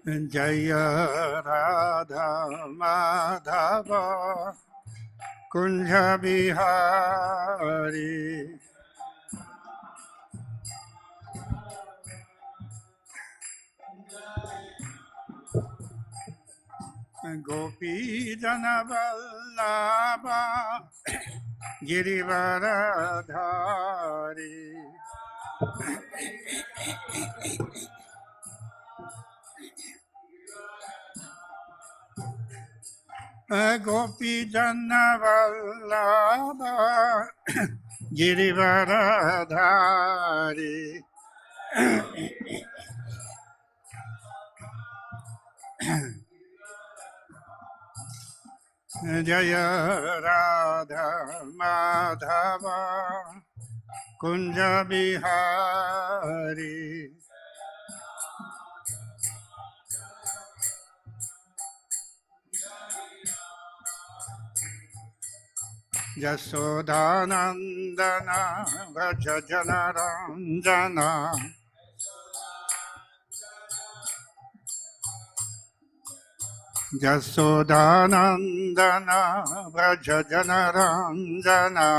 Jaya Radha Madhava Kunja Bihari Gopi Jana Vallabha Girivaradhari Gopi Jana Vallabha Girivaradhari Jaya Radha Madhava Kunja Bihari Yasodhanandana Vraja Janaranjana Yasodhanandana Vraja Janaranjana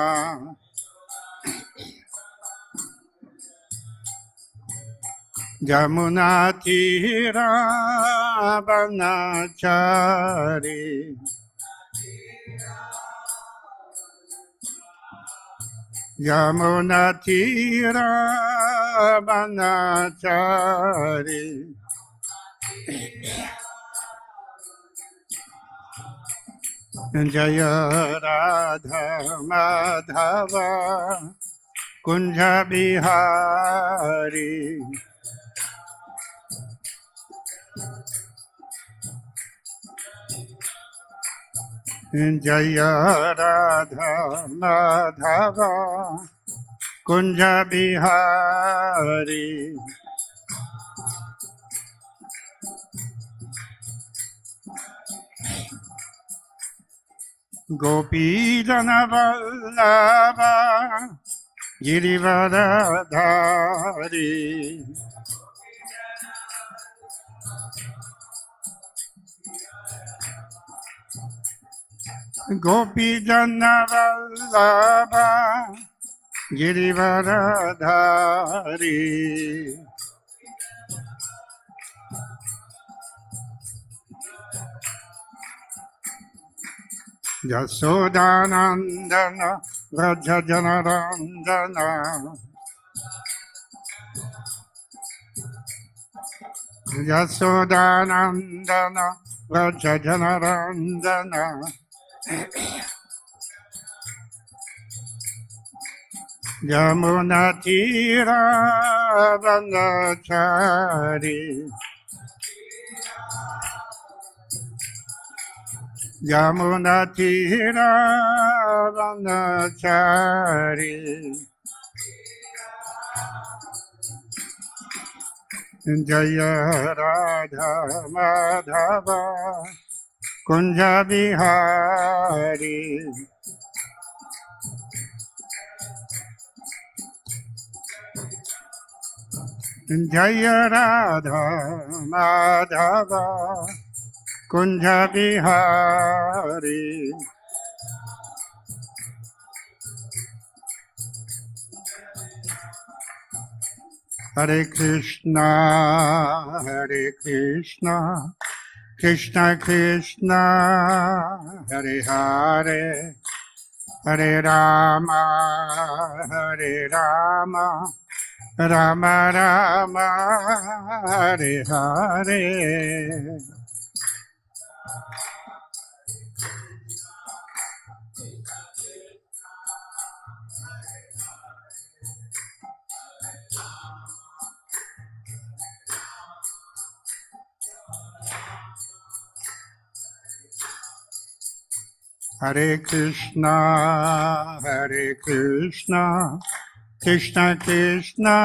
Jamunatira Banachari Yamunatira Banachari Jaya Radha Madhava Kunja Bihari Jaya Radha Madhava Kunja Bihari Gopi Jana Vallabha Girivaradhari Gopi Jana Vallabha Girivaradhari Yasodhanandana Vraja Janaranjana Yasodhanandana Vraja Janaranjana Yamunatira Vanachari Yamunatira Vanachari Jaya Radha Madhava Kunja Bihari Jaya Radha Madhava Kunja Bihari Hare Krishna Hare Krishna Krishna Krishna Hare Hare Hare Rama Hare Rama Rama Rama Hare Hare Hare Krishna Krishna Krishna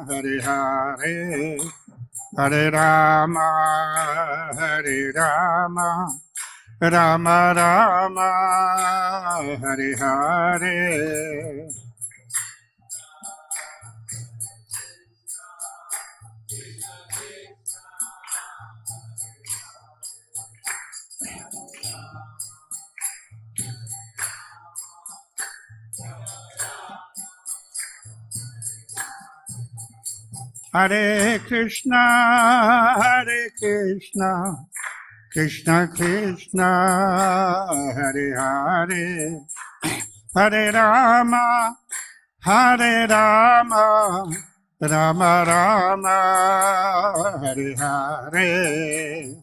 Hare Hare Hare Rama Hare Rama Rama Rama Hare Hare Hare Krishna, Hare Krishna, Krishna Krishna, Hare Hare, Hare Rama, Hare Rama, Rama Rama, Hare Hare.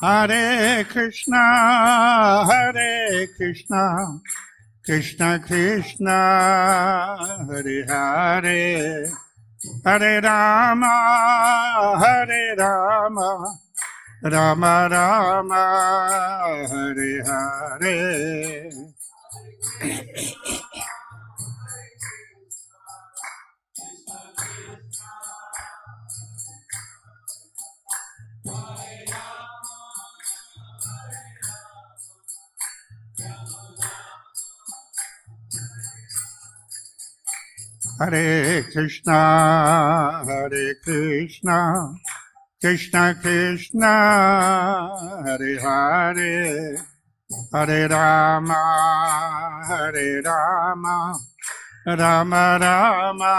Hare Krishna, Hare Krishna, Krishna Krishna, Hare Hare, Hare Rama, Hare Rama, Rama Rama, Hare Hare. Hare Krishna, Hare Krishna, Krishna Krishna, Hare Hare, Hare Rama, Hare Rama, Rama Rama,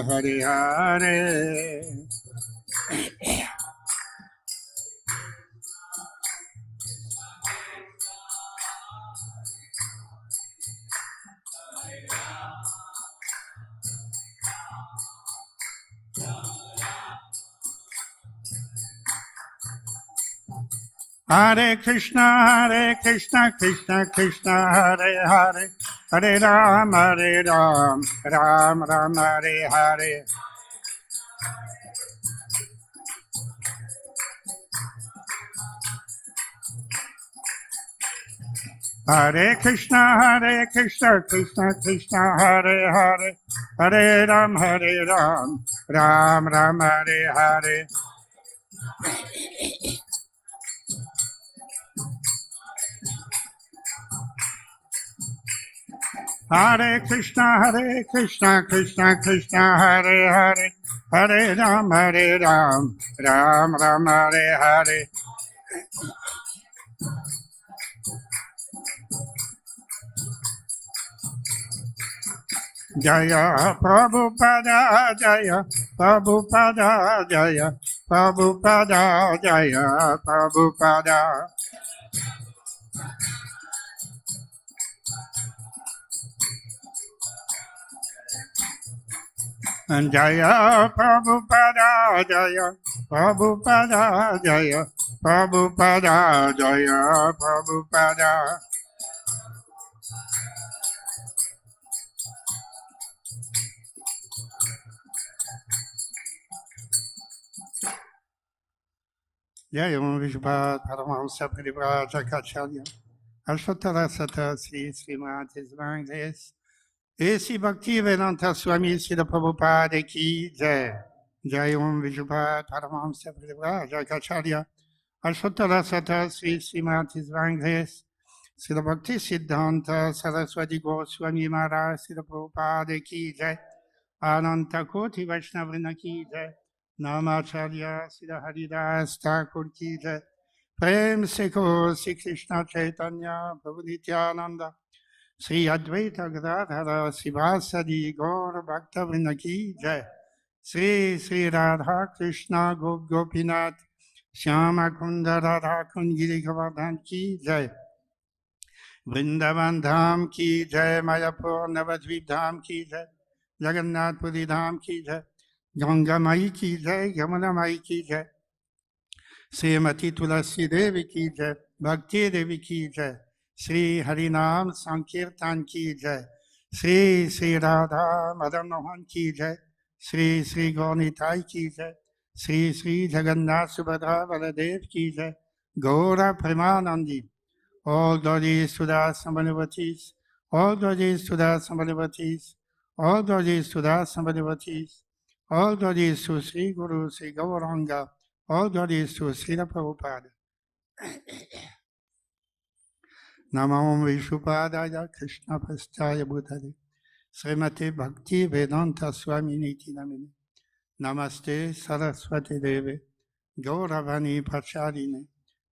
Hare Hare. Hare Krishna, Krishna Krishna, Hare Hare, Hare Ram, Ram Ram, Hare Hare. Hare Krishna, Krishna Krishna, Hare Hare, Hare Ram, Ram Ram, Hare Hare. Hare Krishna, Krishna Krishna, Hare Hare, Hare Ram, Ram Ram, Hare Hare. Jaya Prabhupada, Jaya Prabhupada, Jaya Prabhupada, Jaya Prabhupada. And Jaya Prabhupada, Jaya Prabhupada, Jaya Prabhupada, Jaya Prabhupada. Jaya Vishbhat Paramahamsa Parivrajakacharya Ashvatara Sata Sri Srimad His et si Bhakti Vedanta Swami Srila Prabhupada ki Jai. Jai Om Vishbhat Paramahamsa Parivrajakacharya Ashvatara Sata Sri Srimad His Srila Bhakti Siddhanta Saraswati Goswami Maharaj Srila Prabhupada ki Jai. Ananta Koti Vaishnavana ki Jai. Namacharya Srila Haridas Thakur ki Jai. Prem Seko Sri Krishna Chaitanya Prabhu Nityananda Sri Advaita Gadadhara Sivasadi Gaur Bhaktavrinda ki Jai. Sri Sri Radha Krishna Gop Gopinath Shyama Kunda Radha Kundgiri Govardhan ki Jai. Vrindavan Dham ki Jai. Mayapur Navadvip Dham ki Jai. Jagannath Puri Dham ki Jai. Ganga Mai ki Jai. Yamuna Mai ki Jai. Srimati Tulasi Devi ki Jai. Bhakti Devi ki Jai. Sri Harinam Sankirtan ki Jai. Sri Sri Radha Madan Mohan ki Jai. Sri Sri Gaunitai ki Jai. Sri Sri Jagannath Subhadra Baladev ki Jai. Gaura Premanandi. All glories to the Sambhavatis. All glories to the Sambhavatis. All glories to the Sambhavatis. All glories to Sri Guru Sri Gauranga. All glories to Srila Prabhupada. Namo Vishupadaya Krishna Prasthaya Bhutale Srimate Bhakti Vedanta Swami Niti Namine. Namaste Saraswati Deve. Gauravani Pacharine.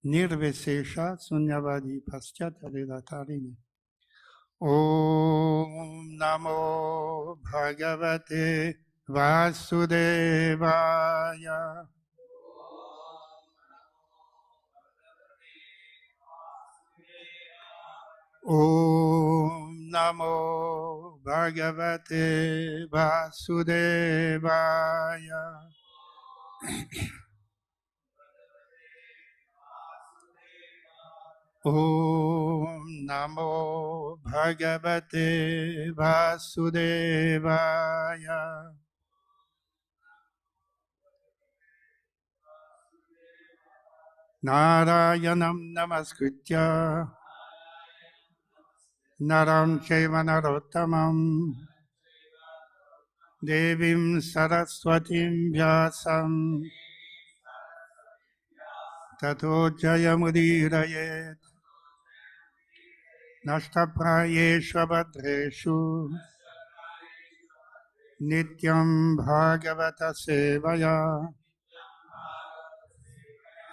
Nirvesesha Sunyavadi Paschata Vedatarine. Om Namo Bhagavate Vasudevaya. Om Namo Bhagavate Vasudevaya. Om Namo Bhagavate Vasudevaya. Narayanam Namaskritya Naram Chaiva Narottamam Devim Saraswatim Vyasam Tato Jayamudirayet Nashtaprayeshu Abhadreshu Nityam Bhagavata Sevaya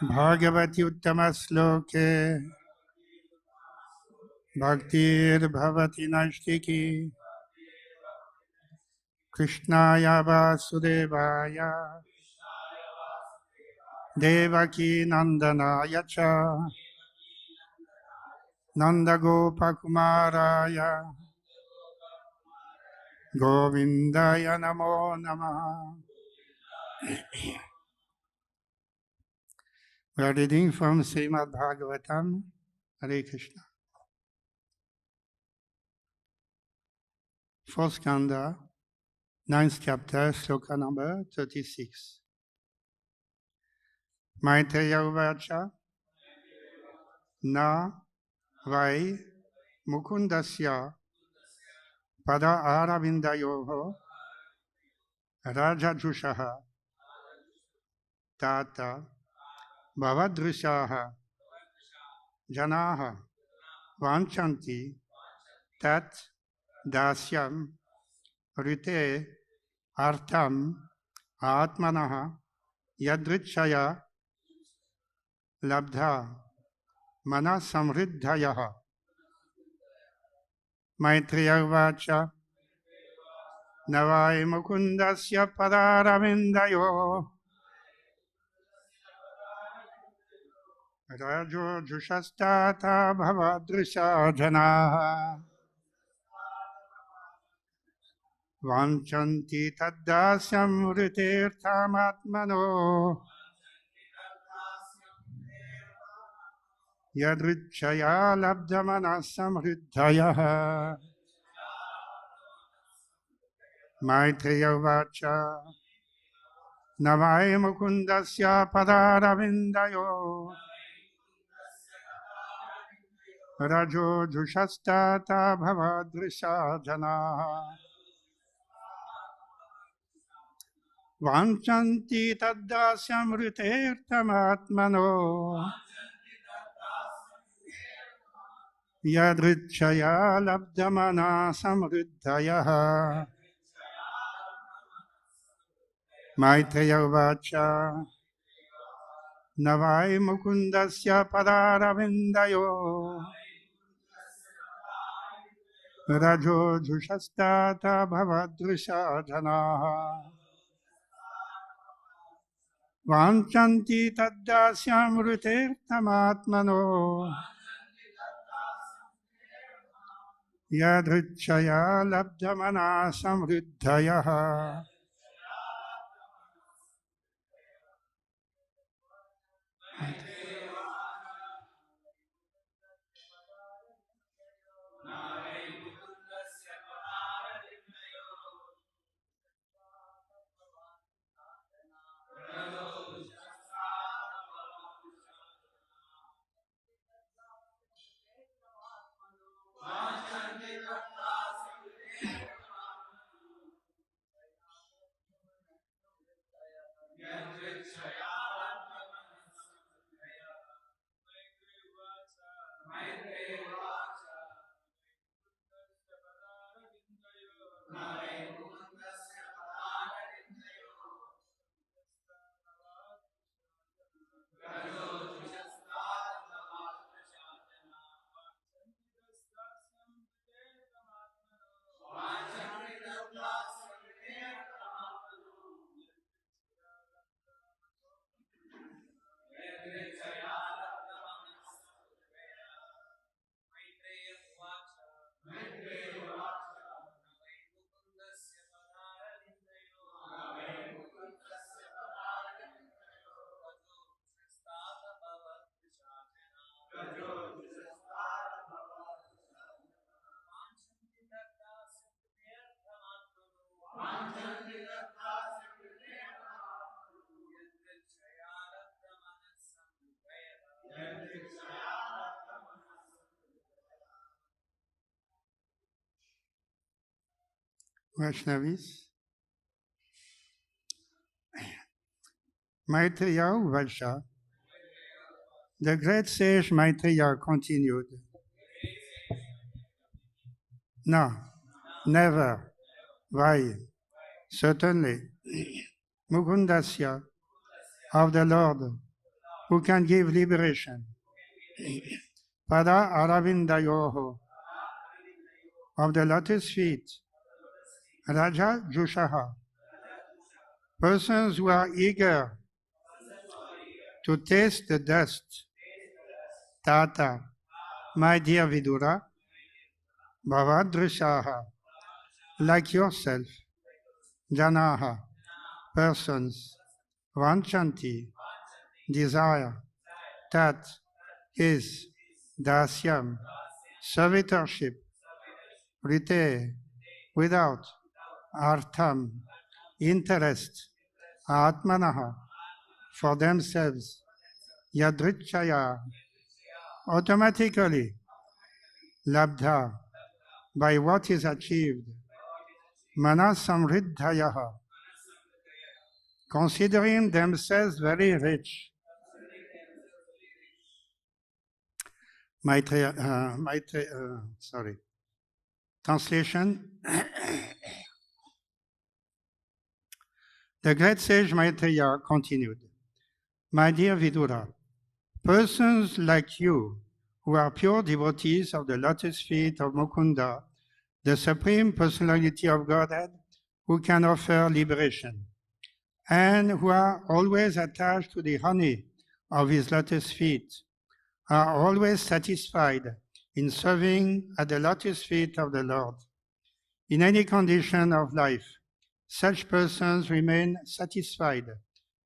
Bhagavati Uttama Sloke Bhaktir Bhavati Nashtiki Krishnaya Vasudevaya Devaki Nandanaya Cha Nanda Gopakumaraya Govindaya Namo Namaha. We are reading from Srimad Bhagavatam, Hare Krishna. Fourth Skanda, 9th chapter, sloka number 36. Maitreya Uvacha Na Vai Mukundasya Pada Aravindayoho Rajajushaha Tata Bhavadrishaha Janaha Vanchanti Tat Dasyam Rite Artam Atmanaha Yadrichaya Labdha Mana Samriddhayaha. Maitreya Vacha Navai Mukundasya Padaravindayo Rajo Jushastata Bhavadrisha Janaha Vanchanti Taddasyam Ritirthamatmano Yadrichaya Labdhamana Samriddhayaha. Maitreya Vacha Navai Mukundasya Padaravindayo Rajo Jushastata Bhavadrisha Janaha Vanchanti Taddasyam Ritirthamatmano Yadrichaya Labdhamana Samriddhayaha. Maitreya Vacha Navai Mukundasya Padaravindayo Rajo Jushastata Bhavadrisha Janaha Vanchanti Taddasyam Ritirthamatmano Yadrichaya Labdhamana Samriddhayaha. Vaishnavis, Maitreya Vaisha, the great sage Maitreya continued, "No, never. Why? Certainly. Mukundasya, of the Lord, who can give liberation. Pada Aravindayoho, of the lotus feet. Raja Jushaha, persons who are eager to taste the dust. Tata, my dear Vidura, Bhavadrishaha, like yourself. Janaha, persons. Vanchanti, desire. Tat, his. Dasyam, servitorship. Rite, without. Artham, interest. Atmanaha, for themselves. Yadrichaya, automatically. Labdha, by what is achieved. Manasamriddhayaha, considering themselves very rich. Translation. The great sage Maitreya continued, "My dear Vidura, persons like you, who are pure devotees of the lotus feet of Mukunda, the Supreme Personality of Godhead, who can offer liberation, and who are always attached to the honey of his lotus feet, are always satisfied in serving at the lotus feet of the Lord. In any condition of life, such persons remain satisfied,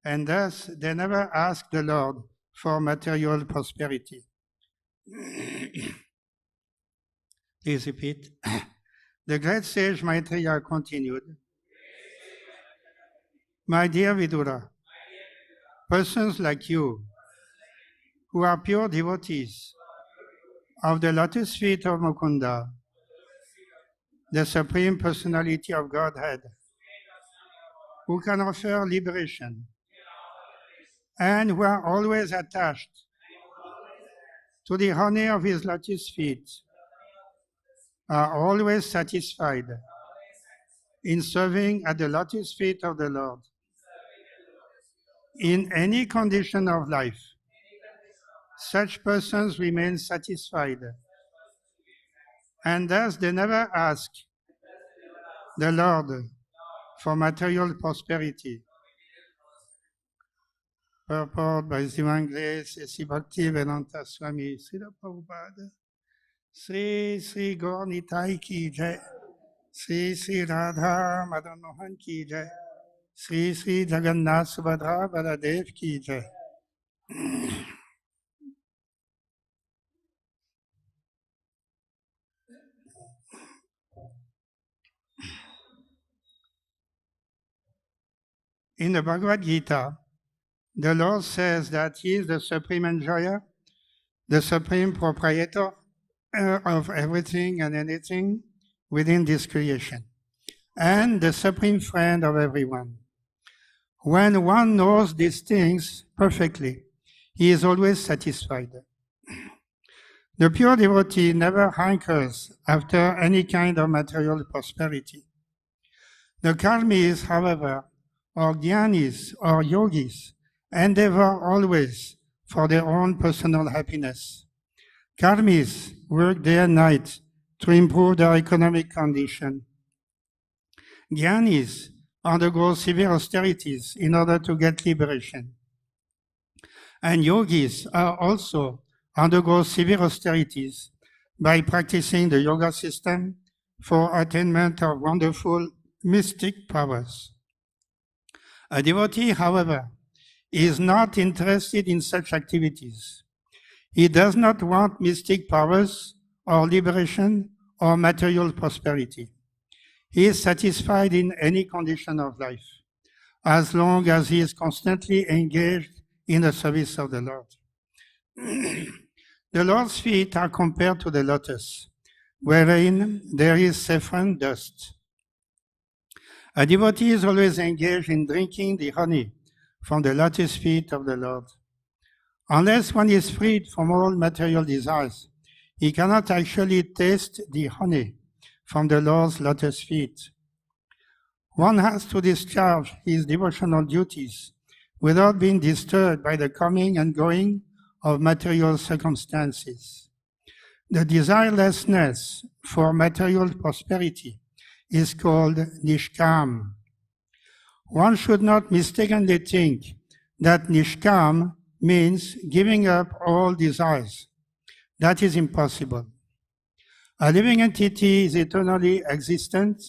and thus they never ask the Lord for material prosperity." Please repeat. The great sage Maitreya continued, "My dear Vidura, persons like you, who are pure devotees of the lotus feet of Mukunda, the Supreme Personality of Godhead, who can offer liberation, and who are always attached to the honey of his lotus feet, are always satisfied in serving at the lotus feet of the Lord. In any condition of life, such persons remain satisfied, and thus they never ask the Lord for material prosperity." Purport by His Divine Grace, A.C. Bhaktivedanta Swami Srila Prabhupada. Sri Sri Gaur Nitai ki jai. Sri Sri Radha Madan Mohan ki jai. Sri Sri Jagannath Subhadra Baladev ki jai. In the Bhagavad Gita, the Lord says that He is the supreme enjoyer, the supreme proprietor of everything and anything within this creation, and the supreme friend of everyone. When one knows these things perfectly, he is always satisfied. The pure devotee never hankers after any kind of material prosperity. The karmis, however, or jnanis or yogis, endeavor always for their own personal happiness. Karmis work day and night to improve their economic condition. Jnanis undergo severe austerities in order to get liberation. And yogis are also undergo severe austerities by practicing the yoga system for attainment of wonderful mystic powers. A devotee, however, is not interested in such activities. He does not want mystic powers or liberation or material prosperity. He is satisfied in any condition of life, as long as he is constantly engaged in the service of the Lord. The Lord's feet are compared to the lotus, wherein there is saffron dust. A devotee is always engaged in drinking the honey from the lotus feet of the Lord. Unless one is freed from all material desires, he cannot actually taste the honey from the Lord's lotus feet. One has to discharge his devotional duties without being disturbed by the coming and going of material circumstances. The desirelessness for material prosperity is called nishkam. One should not mistakenly think that nishkam means giving up all desires. That is impossible. A living entity is eternally existent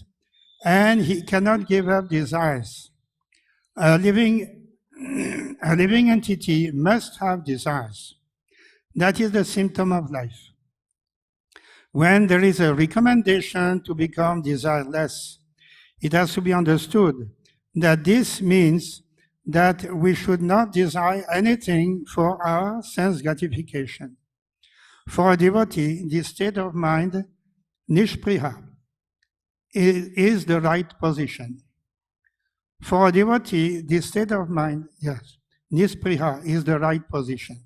and he cannot give up desires. A living entity must have desires. That is the symptom of life. When there is a recommendation to become desireless, it has to be understood that this means that we should not desire anything for our sense gratification. For a devotee, this state of mind, nishpriha, is the right position. For a devotee, this state of mind, yes, nispriha is the right position.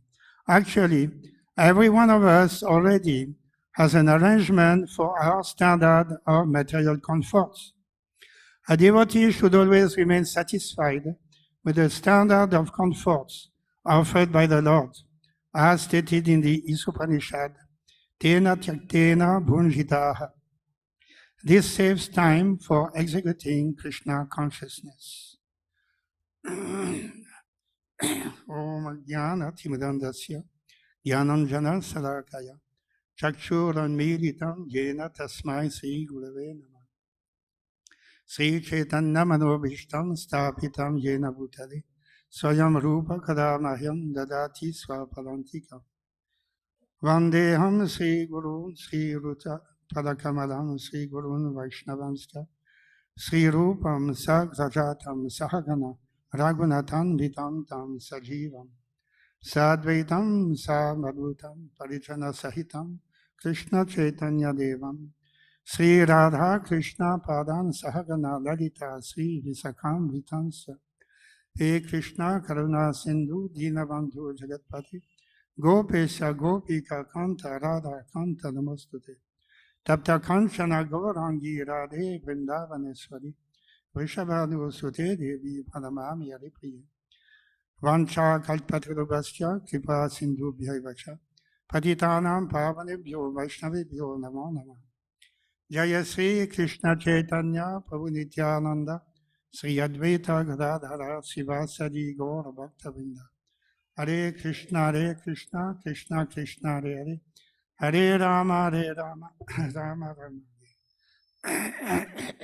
Actually, every one of us already has an arrangement for our standard of material comforts. A devotee should always remain satisfied with the standard of comforts offered by the Lord, as stated in the Upanishad, Tena Tyaktena Bhunjitaha. This saves time for executing Krishna consciousness. Om Jnana Timudandasya Jnananjana Salakaya Chakshuranmilitam Jena Tasmai Sri Gurave Namah Sri Chaitanya Manobhishtam Stapitam Jena Bhutale Swayam Rupa Kadamahyam Dadati Swapalantikam Vandeham Sri Gurun Sri Ruta Padakamalam Sri Gurun Vaishnavamsta Sri Rupam Sagrajatam Sahagana Raghunathan Vitam Tam Sajivam Sadvaitam Samadhutam Parijana Sahitam Krishna Chaitanya Devam Sri Radha Krishna Padan Sahagana Lalita Sri Visakam Vitansa He Krishna Karuna Sindhu Dinabandhu Jagatpati Gopesha Gopika Kanta Radha Kanta Namostute Tapta Kanchana Gaurangi Radhe Vrindavaneshwari Vrishabhanu Sute Devi Padamami Aripriya Vancha Kalpatrubhasya Kripa Sindhu Bhyavacha Patitanam Pavanebhyo Vaishnavebhyo Namo Namah Jaya Sri Krishna Chaitanya Prabhu Nityananda Sri Advaita Gadadhara Sivasadi Gaura Bhaktavinda Hare Krishna Krishna Krishna Hare Hare Hare Rama Rama Rama Hare.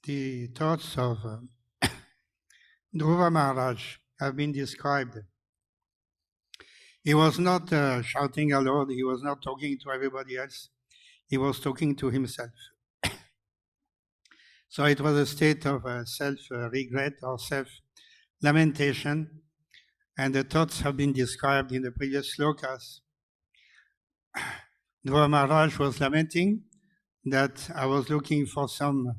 The thoughts of Dhruva Maharaj have been described. He was not shouting aloud, he was not talking to everybody else, he was talking to himself. So it was a state of self-regret or self-lamentation, and the thoughts have been described in the previous slokas. Dhruva Maharaj was lamenting that I was looking for some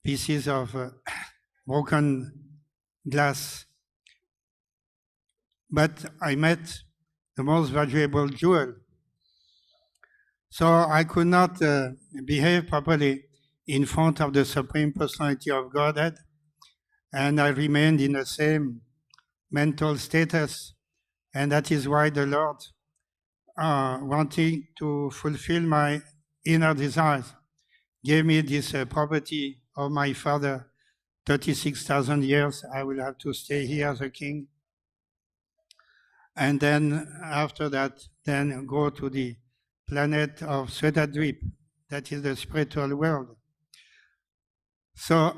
pieces of broken glass, but I met the most valuable jewel. So I could not behave properly in front of the Supreme Personality of Godhead, and I remained in the same mental status, and that is why the Lord wanting to fulfill my inner desires, gave me this property of my father, 36,000 years. I will have to stay here as a king. And then after that, then go to the planet of Svetadvip, that is the spiritual world. So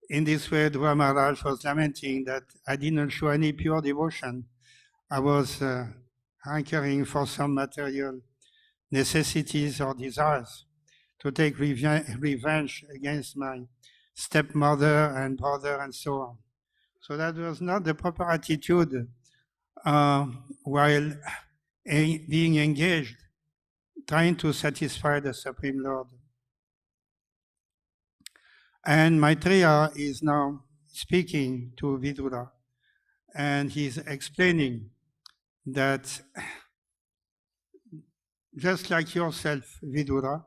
in this way, Dhruva Maharaj was lamenting that I didn't show any pure devotion. I was hankering for some material necessities or desires to take revenge against my stepmother and brother and so on. So that was not the proper attitude while being engaged, trying to satisfy the Supreme Lord. And Maitreya is now speaking to Vidura, and he's explaining that just like yourself, Vidura,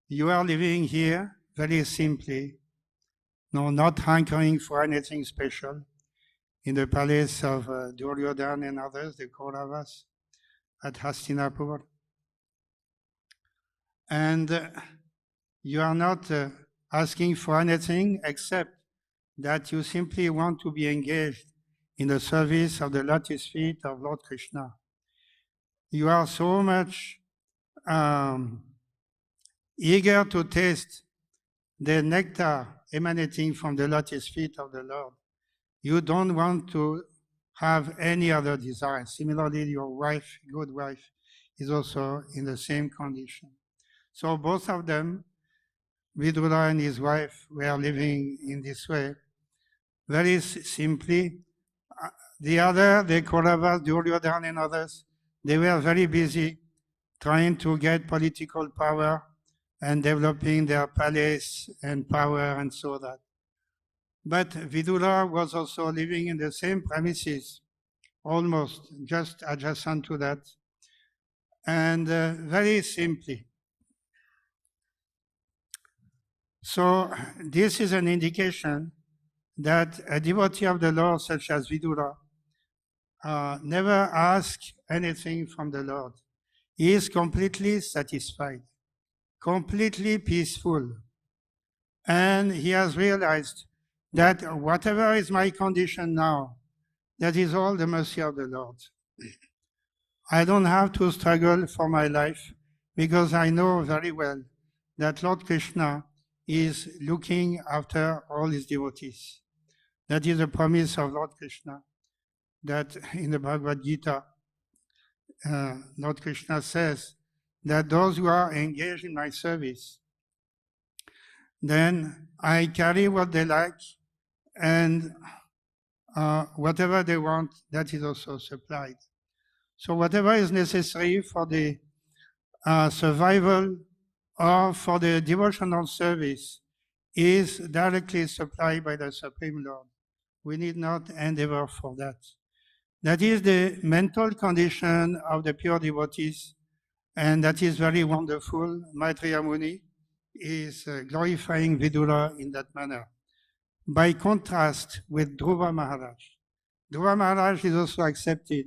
you are living here very simply, not hankering for anything special, in the palace of Duryodhana and others, the Kauravas, at Hastinapur. And you are not asking for anything except that you simply want to be engaged in the service of the lotus feet of Lord Krishna. You are so much eager to taste the nectar emanating from the lotus feet of the Lord. You don't want to have any other desire. Similarly, your wife, good wife, is also in the same condition. So both of them, Vidura and his wife, were living in this way. Very simply, the Kauravas, Duryodhana and others, they were very busy trying to get political power and developing their palace and power and so that. But Vidura was also living in the same premises, almost just adjacent to that, and very simply. So this is an indication that a devotee of the Lord, such as Vidura, never asks anything from the Lord. He is completely satisfied, completely peaceful, and he has realized that whatever is my condition now, that is all the mercy of the Lord. I don't have to struggle for my life because I know very well that Lord Krishna is looking after all his devotees. That is a promise of Lord Krishna, that in the Bhagavad Gita, Lord Krishna says that those who are engaged in my service, then I carry what they like, and whatever they want, that is also supplied. So whatever is necessary for the survival or for the devotional service is directly supplied by the Supreme Lord. We need not endeavor for that. That is the mental condition of the pure devotees, and that is very wonderful. Maitreya Muni is glorifying Vidura in that manner. By contrast with Dhruva Maharaj. Dhruva Maharaj is also accepted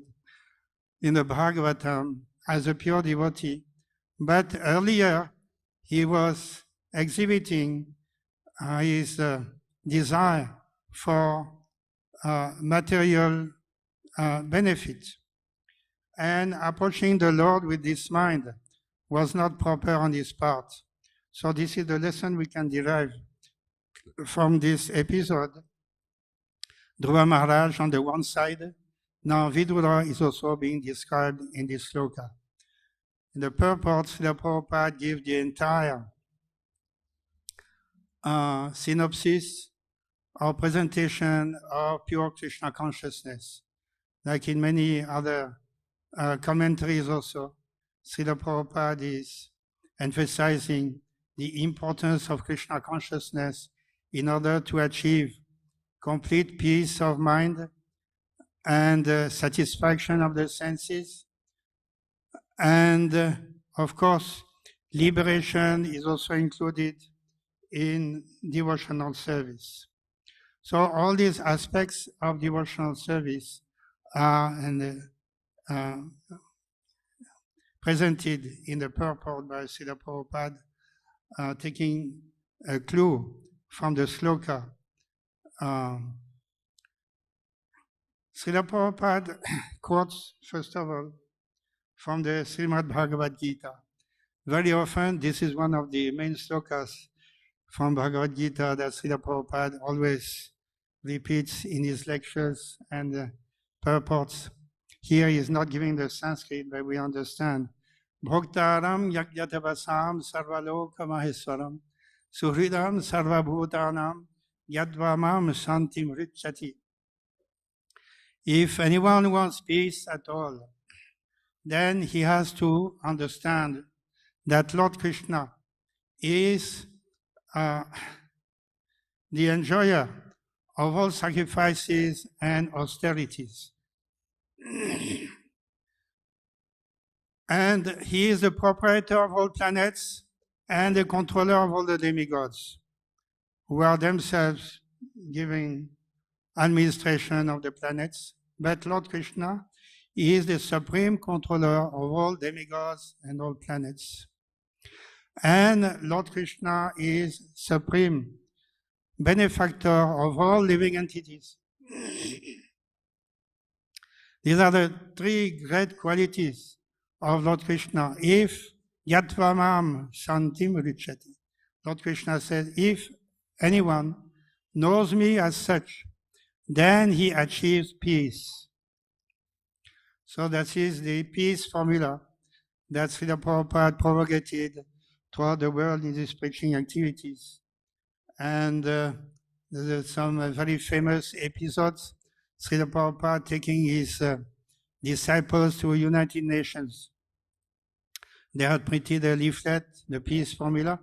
in the Bhagavatam as a pure devotee, but earlier he was exhibiting his desire for material benefit. And approaching the Lord with this mind was not proper on his part. So this is the lesson we can derive from this episode. Dhruva Maharaj on the one side, now Vidura is also being described in this sloka. In the purport, Srila Prabhupada gives the entire synopsis or presentation of pure Krishna consciousness. Like in many other commentaries also, Srila Prabhupada is emphasizing the importance of Krishna consciousness in order to achieve complete peace of mind and satisfaction of the senses. And of course, liberation is also included in devotional service. So all these aspects of devotional service are presented in the purport by Srila Prabhupada, taking a clue from the sloka. Srila Prabhupada quotes, first of all, from the Srimad Bhagavad Gita. Very often, this is one of the main slokas from Bhagavad Gita that Srila Prabhupada always repeats in his lectures and purports. Here he is not giving the Sanskrit, but we understand. Bhoktaram yagyatavasam sarvaloka maheswaram suhridam sarvabhutanam yadvamam shantim richati. If anyone wants peace at all, then he has to understand that Lord Krishna is the enjoyer of all sacrifices and austerities. And he is the proprietor of all planets and the controller of all the demigods, who are themselves giving administration of the planets. But Lord Krishna is the supreme controller of all demigods and all planets. And Lord Krishna is supreme benefactor of all living entities. These are the three great qualities of Lord Krishna. If yatvamam shantim richati. Lord Krishna says, if anyone knows me as such, then he achieves peace. So that is the peace formula that Srila Prabhupada propagated throughout the world in his preaching activities. And there's some very famous episodes. Srila Prabhupada taking his disciples to United Nations. They had printed a leaflet, the peace formula,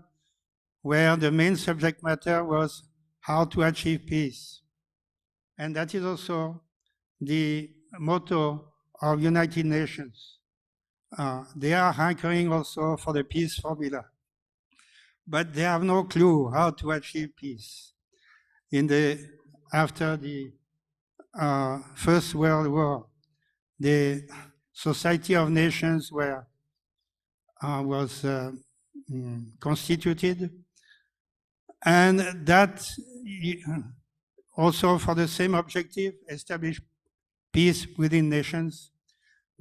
where the main subject matter was how to achieve peace. And that is also the motto of United Nations. They are hankering also for the peace formula, but they have no clue how to achieve peace. After the First World War, the Society of Nations was constituted, and that also for the same objective, establish peace within nations.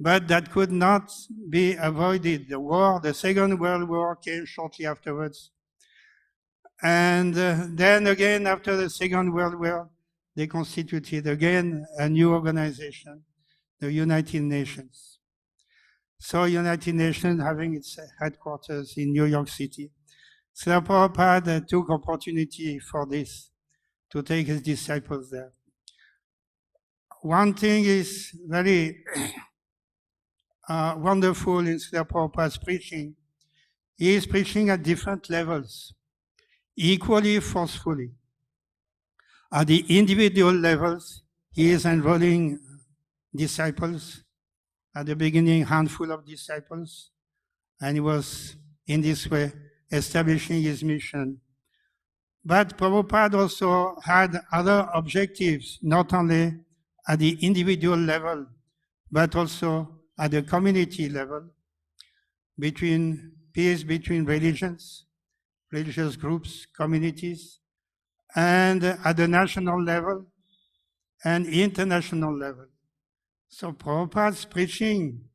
But that could not be avoided. The Second World War came shortly afterwards. And then again, after the Second World War, they constituted again a new organization, the United Nations. So United Nations having its headquarters in New York City. Srila Prabhupada took opportunity for this, to take his disciples there. One thing is very wonderful in Srila Prabhupada's preaching. He is preaching at different levels, equally forcefully. At the individual levels, he is enrolling disciples. At the beginning, a handful of disciples, and he was in this way establishing his mission. But Prabhupada also had other objectives, not only at the individual level, but also at the community level, peace between religions, religious groups, communities, and at the national level and international level. So Prabhupada's preaching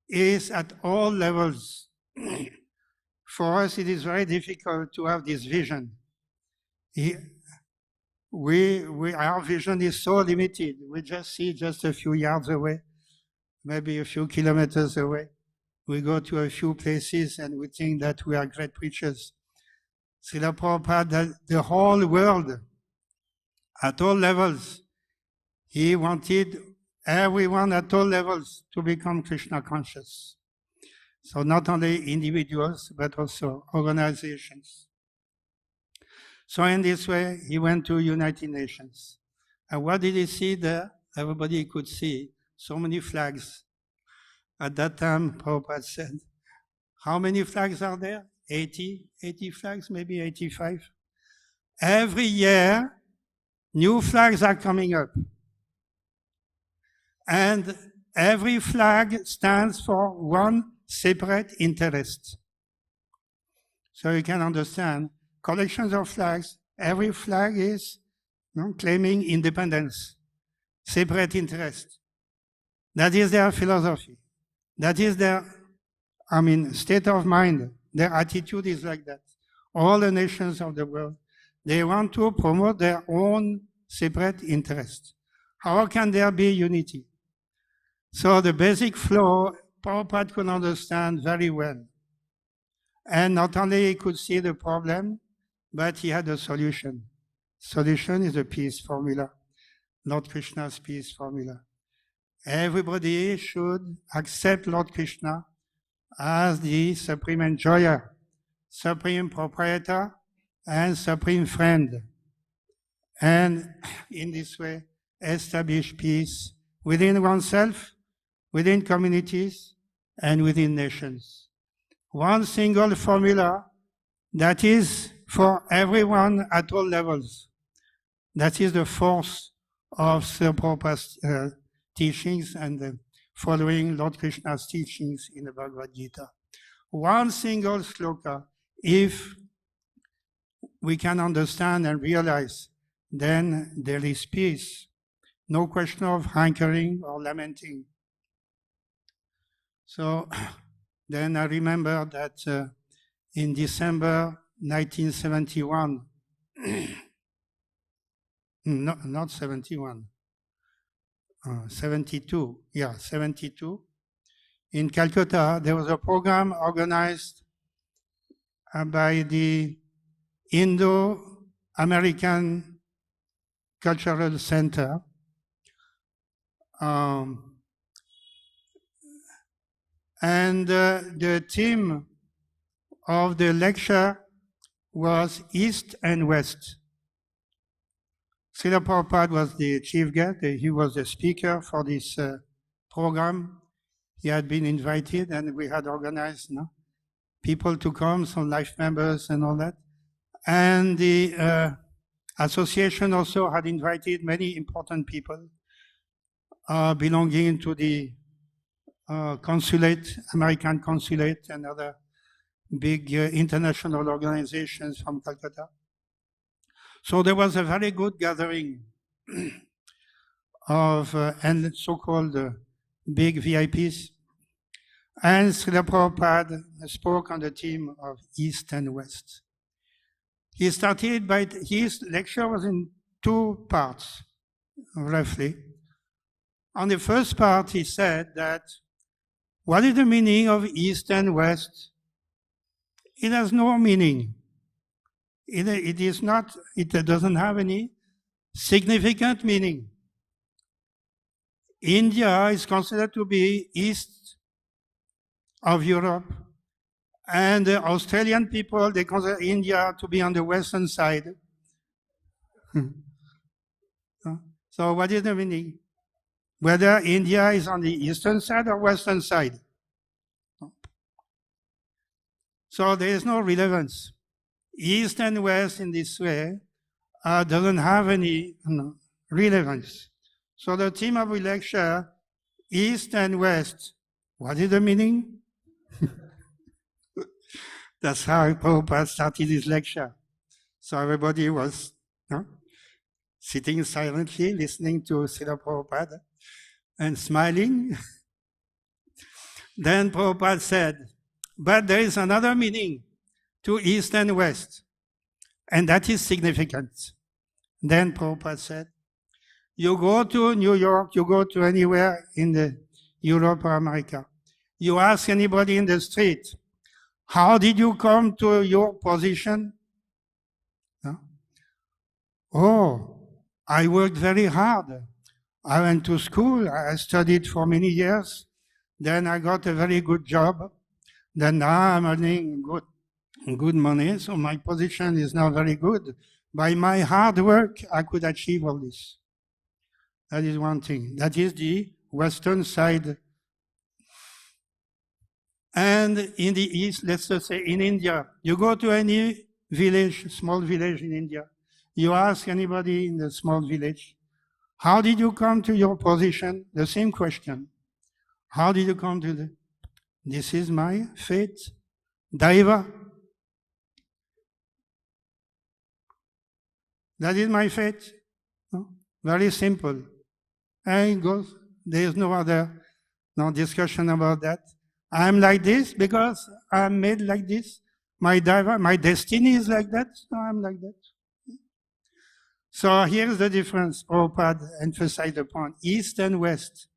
is at all levels. For us, it is very difficult to have this vision. Our vision is so limited. We just see just a few yards away, maybe a few kilometers away. We go to a few places and we think that we are great preachers. Srila Prabhupada, the whole world, at all levels, he wanted everyone at all levels to become Krishna conscious. So not only individuals, but also organizations. So in this way, he went to United Nations. And what did he see there? Everybody could see so many flags. At that time, Prabhupada said, how many flags are there? 80 flags, maybe 85. Every year, new flags are coming up. And every flag stands for one separate interests. So you can understand, collections of flags, every flag is claiming independence, separate interest. That is their philosophy. That is their, state of mind. Their attitude is like that. All the nations of the world, they want to promote their own separate interests. How can there be unity? So the basic flow, Prabhupada could understand very well. And not only he could see the problem, but he had a solution. Solution is a peace formula, Lord Krishna's peace formula. Everybody should accept Lord Krishna as the supreme enjoyer, supreme proprietor, and supreme friend. And in this way, establish peace within oneself, within communities, and within nations. One single formula that is for everyone at all levels. That is the force of Srila Prabhupada's teachings and following Lord Krishna's teachings in the Bhagavad Gita. One single sloka, if we can understand and realize, then there is peace. No question of hankering or lamenting. So then I remember that in December 1971, not 71, 72, 72, in Calcutta, there was a program organized by the Indo-American Cultural Center. And the theme of the lecture was East and West. Srila Prabhupada was the chief guest. He was the speaker for this program. He had been invited, and we had organized people to come, some life members and all that. And the association also had invited many important people belonging to the consulate, American consulate, and other big international organizations from Calcutta. So there was a very good gathering of and so-called big VIPs. And Srila Prabhupada spoke on the theme of East and West. He started by, his lecture was in two parts, roughly. On the first part, he said that, what is the meaning of East and West? It has no meaning. It is not, it doesn't have any significant meaning. India is considered to be east of Europe, and the Australian people, they consider India to be on the western side. So what is the meaning? Whether India is on the eastern side or western side. So there is no relevance. East and West in this way doesn't have any relevance. So the theme of the lecture, East and West, what is the meaning? That's how Prabhupada started his lecture. So everybody was sitting silently, listening to Srila Prabhupada and smiling. Then Prabhupada said, but there is another meaning to East and West, and that is significant. Then Prabhupada said, you go to New York, you go to anywhere in the Europe or America, you ask anybody in the street, how did you come to your position? No? Oh, I worked very hard. I went to school, I studied for many years, then I got a very good job, then now I'm earning good money, so my position is now very good. By my hard work, I could achieve all this. That is one thing. That is the western side. And in the east, let's just say in India, you go to any village, small village in India, you ask anybody in the small village, how did you come to your position? The same question. How did you come to the... This is my fate. Daiva. That is my fate. No? Very simple. And it goes. There is no other discussion about that. I'm like this because I'm made like this. My destiny is like that, so I'm like that. So here's the difference. Prabhupada emphasized upon East and West.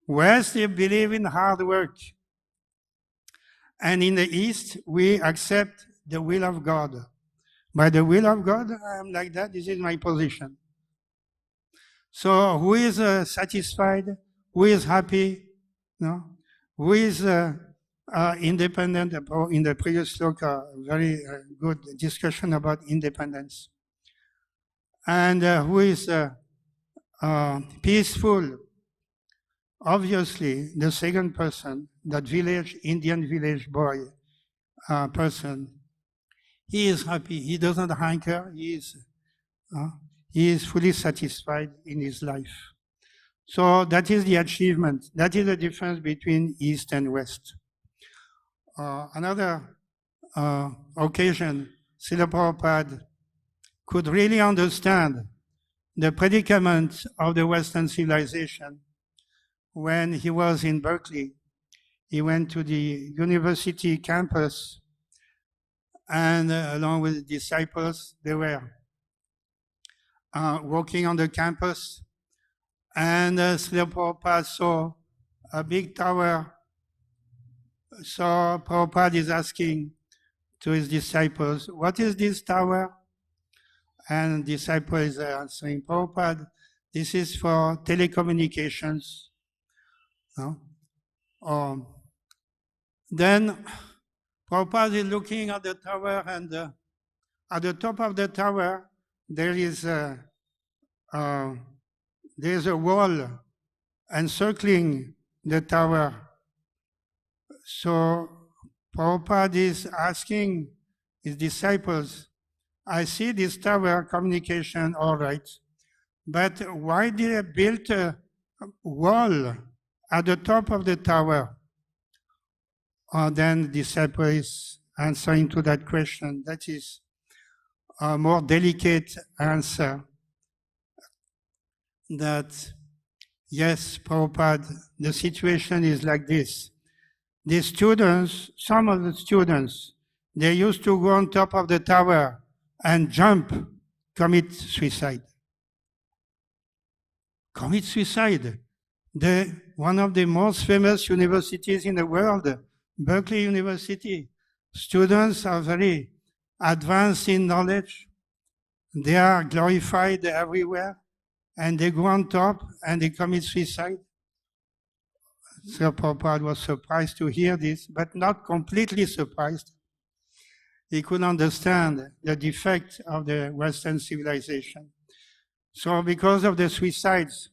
West, they believe in hard work. And in the East, we accept the will of God. By the will of God, I'm like that. This is my position. So who is satisfied? Who is happy? No? Who is independent? In the previous sloka, very good discussion about independence. And who is peaceful? Obviously, the second person, that Indian village boy person, he is happy. He doesn't hanker. He is fully satisfied in his life. So that is the achievement. That is the difference between East and West. Another occasion, Srila Prabhupada could really understand the predicament of the Western civilization when he was in Berkeley. He went to the university campus, and along with disciples, they were walking on the campus, and Srila Prabhupada saw a big tower. So Prabhupada is asking to his disciples, what is this tower? And disciple is answering, Prabhupada, this is for telecommunications. No? Then Prabhupada is looking at the tower, and at the top of the tower there is a wall encircling the tower. So Prabhupada is asking his disciples, I see this tower communication all right, but why did they build a wall at the top of the tower? Then the disciple is answering to that question. That is a more delicate answer. That, yes, Prabhupada, the situation is like this. The students, some of the students, they used to go on top of the tower and jump, commit suicide. Commit suicide. One of the most famous universities in the world, Berkeley University. Students are very advanced in knowledge. They are glorified everywhere, and they go on top and they commit suicide. Srila Prabhupada was surprised to hear this, but not completely surprised. He could understand the defect of the Western civilization. So because of the suicides,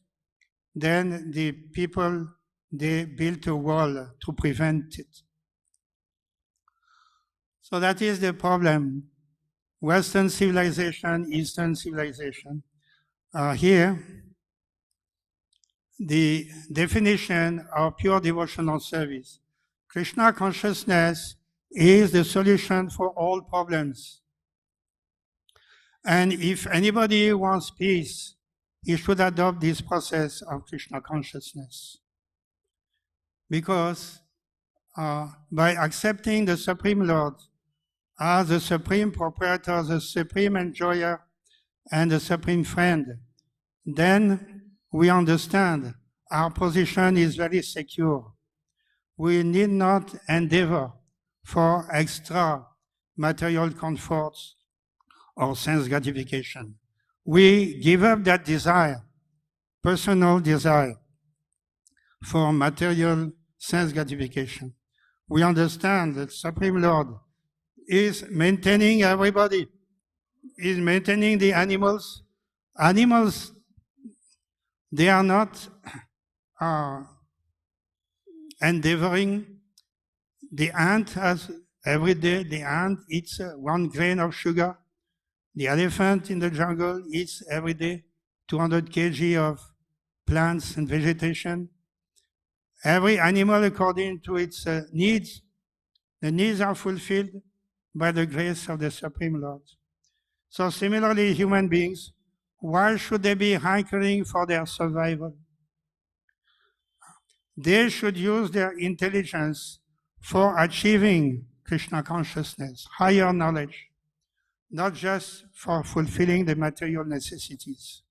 then the people, they built a wall to prevent it. So that is the problem. Western civilization, Eastern civilization. Here, the definition of pure devotional service. Krishna consciousness is the solution for all problems. And if anybody wants peace, he should adopt this process of Krishna consciousness. Because by accepting the Supreme Lord as the Supreme Proprietor, the Supreme Enjoyer, and the Supreme Friend, then we understand our position is very secure. We need not endeavor for extra material comforts or sense gratification. We give up that desire, personal desire, for material sense gratification. We understand that Supreme Lord is maintaining everybody, is maintaining the animals. Animals, they are not endeavoring. The ant has, every day, the ant eats 1 grain of sugar. The elephant in the jungle eats every day 200 kg of plants and vegetation. Every animal according to its needs. The needs are fulfilled by the grace of the Supreme Lord. So similarly, human beings, why should they be hankering for their survival? They should use their intelligence for achieving Krishna consciousness, higher knowledge, not just for fulfilling the material necessities.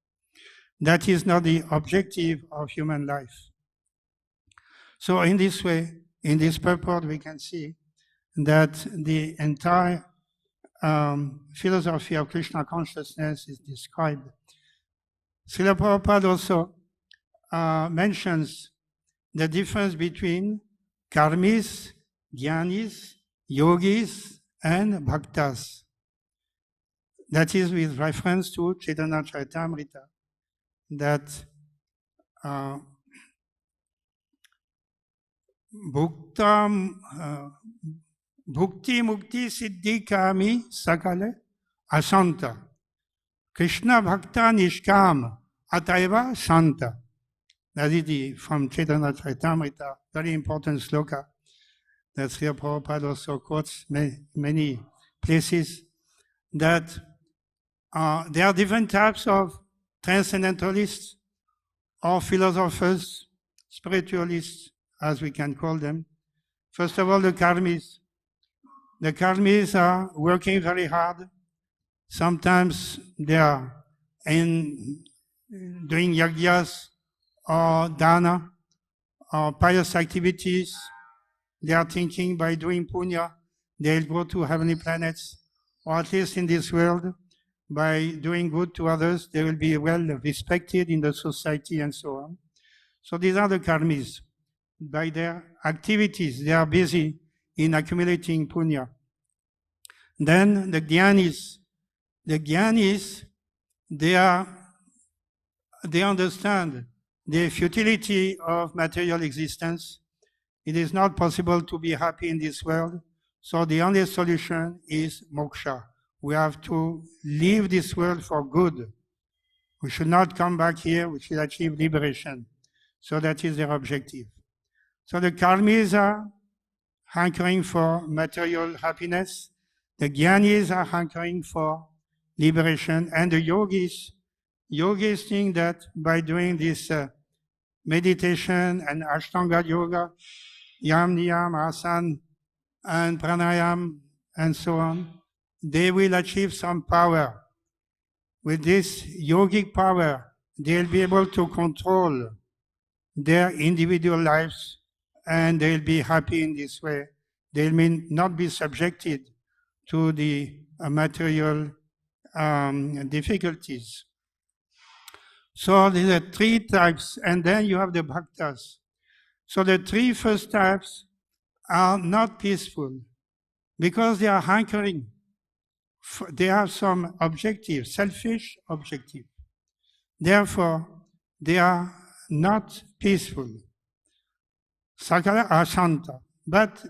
That is not the objective of human life. So in this way, in this purport, we can see that the entire philosophy of Krishna consciousness is described. Srila Prabhupada also mentions the difference between karmis, jnanis, yogis, and bhaktas. That is with reference to Chaitanya Charitamrita, that bhukti mukti siddhi kami sakale asanta. Krishna bhakta nishkam ataiva santa. That is from Chaitanya Charitamrita, very important sloka that Srila Prabhupada also quotes many places, that there are different types of transcendentalists or philosophers, spiritualists, as we can call them. First of all, the karmis. The karmis are working very hard. Sometimes they are doing yagyas or dana or pious activities. They are thinking by doing punya, they'll go to heavenly planets, or at least in this world, by doing good to others, they will be well respected in the society and so on. So these are the karmis. By their activities, they are busy in accumulating punya. Then the jnanis. The jnanis, they understand the futility of material existence. It is not possible to be happy in this world, so the only solution is moksha. We have to leave this world for good. We should not come back here, we should achieve liberation. So that is their objective. So the karmis are hankering for material happiness, the jnanis are hankering for liberation, and the yogis think that by doing this meditation and Ashtanga yoga, yam, niyam, asana, and pranayam, and so on, they will achieve some power. With this yogic power, they'll be able to control their individual lives, and they'll be happy in this way. They may not be subjected to the material difficulties. So there are three types, and then you have the bhaktas. So the three first types are not peaceful because they are hankering. They have some objective, selfish objective. Therefore, they are not peaceful. Sakala ashanta. But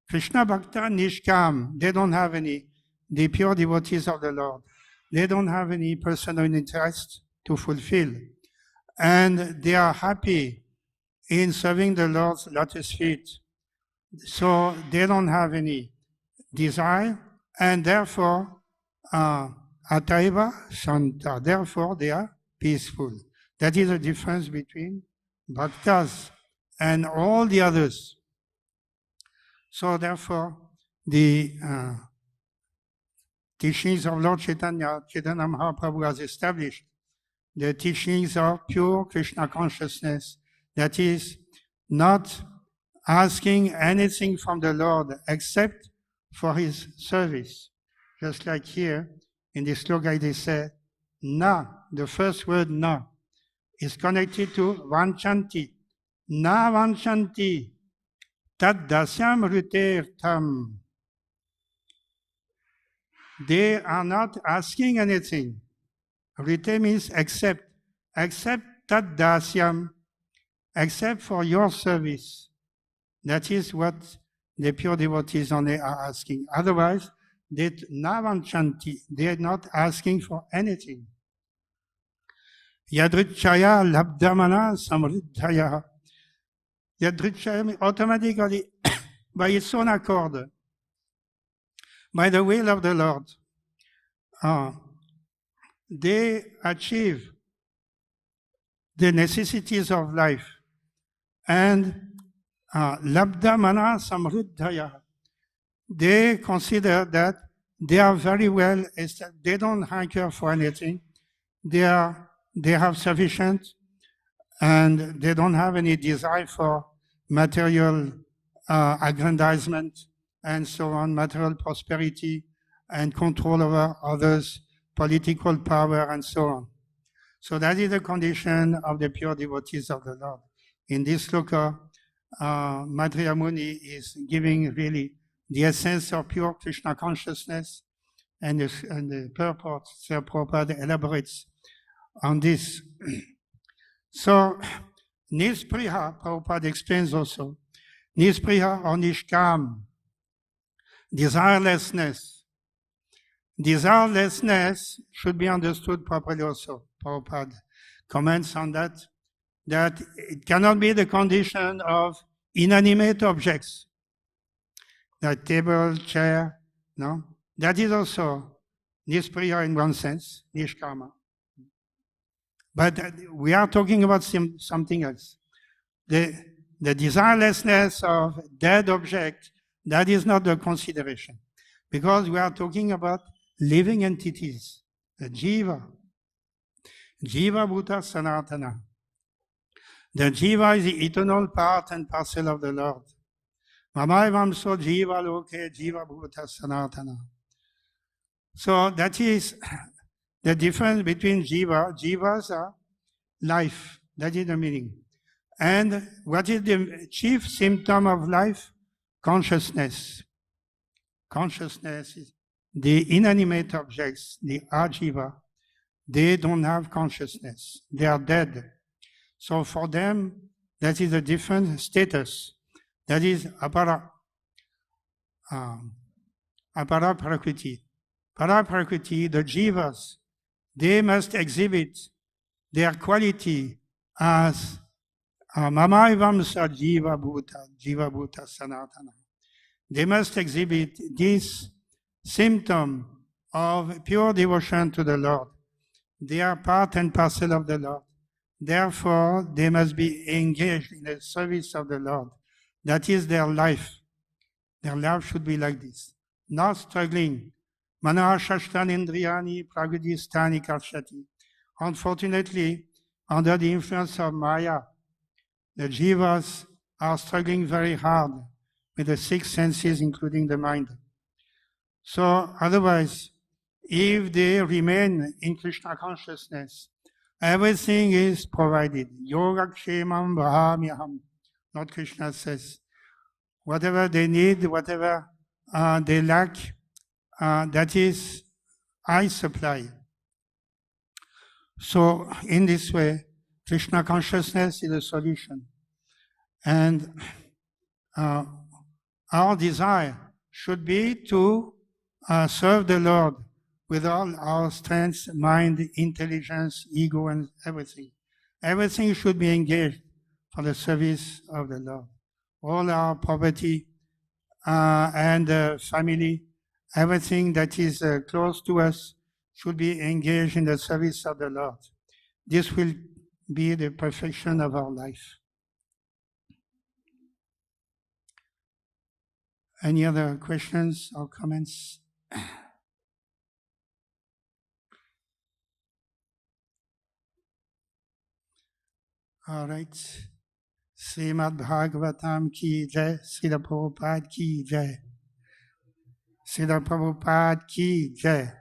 Krishna Bhakta Nishkam, they don't have any, the pure devotees of the Lord, they don't have any personal interest to fulfill. And they are happy in serving the Lord's lotus feet. So they don't have any desire, and therefore, ataiva shanta, therefore they are peaceful. That is the difference between bhaktas and all the others. So therefore, the teachings of Lord Chaitanya Mahaprabhu has established the teachings of pure Krishna consciousness, that is, not asking anything from the Lord except for his service. Just like here, in this sloka they say, na, the first word na, is connected to vanchanti. Na vanchanti, tad dasyam rutertam. They are not asking anything. Rite means accept. Accept tad dasyam, except for your service. That is what the pure devotees only are asking. Otherwise, they navanchanti, they are not asking for anything. Yadrichaya labdhamana samriddhaya. Yadricha automatically, by its own accord, by the will of the Lord, they achieve the necessities of life. And labdha mana samruddhaya, they consider that they are very well, they don't hanker for anything. They have sufficient, and they don't have any desire for material aggrandizement and so on, material prosperity and control over others, political power and so on. So that is the condition of the pure devotees of the Lord. In this sloka, Madhya Muni is giving really the essence of pure Krishna consciousness, and the purport, Sri Prabhupada elaborates on this. So, Nispriha, Prabhupada explains also, Nispriha or Nishkam, desirelessness. Desirelessness should be understood properly also. Prabhupada comments on that it cannot be the condition of inanimate objects, like table, chair, no? That is also Nispriya in one sense, Nishkama. But we are talking about something else. The desirelessness of dead object, that is not the consideration. Because we are talking about living entities, the Jiva. Jiva Bhuta Sanatana. The Jiva is the eternal part and parcel of the Lord. Mamaivam Jiva Loke Jiva Bhuta Sanatana. So that is the difference between Jiva. Jivas are life. That is the meaning. And what is the chief symptom of life? Consciousness. Consciousness is the inanimate objects, the ajiva. They don't have consciousness. They are dead. So for them, that is a different status. That is apara prakriti. Para prakriti, the jivas, they must exhibit their quality as Mamaivamsa Jiva Bhuta Sanatana. They must exhibit this symptom of pure devotion to the Lord. They are part and parcel of the Lord. Therefore, they must be engaged in the service of the Lord. That is their life. Their life should be like this. Not struggling. Manaha shashtan indriyani pragadistani karshati. Unfortunately, under the influence of Maya, the jivas are struggling very hard with the six senses, including the mind. So otherwise, if they remain in Krishna consciousness, everything is provided. Yoga kshemam vahamyaham. Lord Krishna says, whatever they need, whatever they lack, that is, I supply. So in this way, Krishna consciousness is a solution. And our desire should be to serve the Lord with all our strength, mind, intelligence, ego, and everything. Everything should be engaged for the service of the Lord. All our poverty and family, everything that is close to us should be engaged in the service of the Lord. This will be the perfection of our life. Any other questions or comments? All right. Srimad Bhagavatam ki jai, Srila Prabhupada ki jai. Srila Prabhupada ki jai.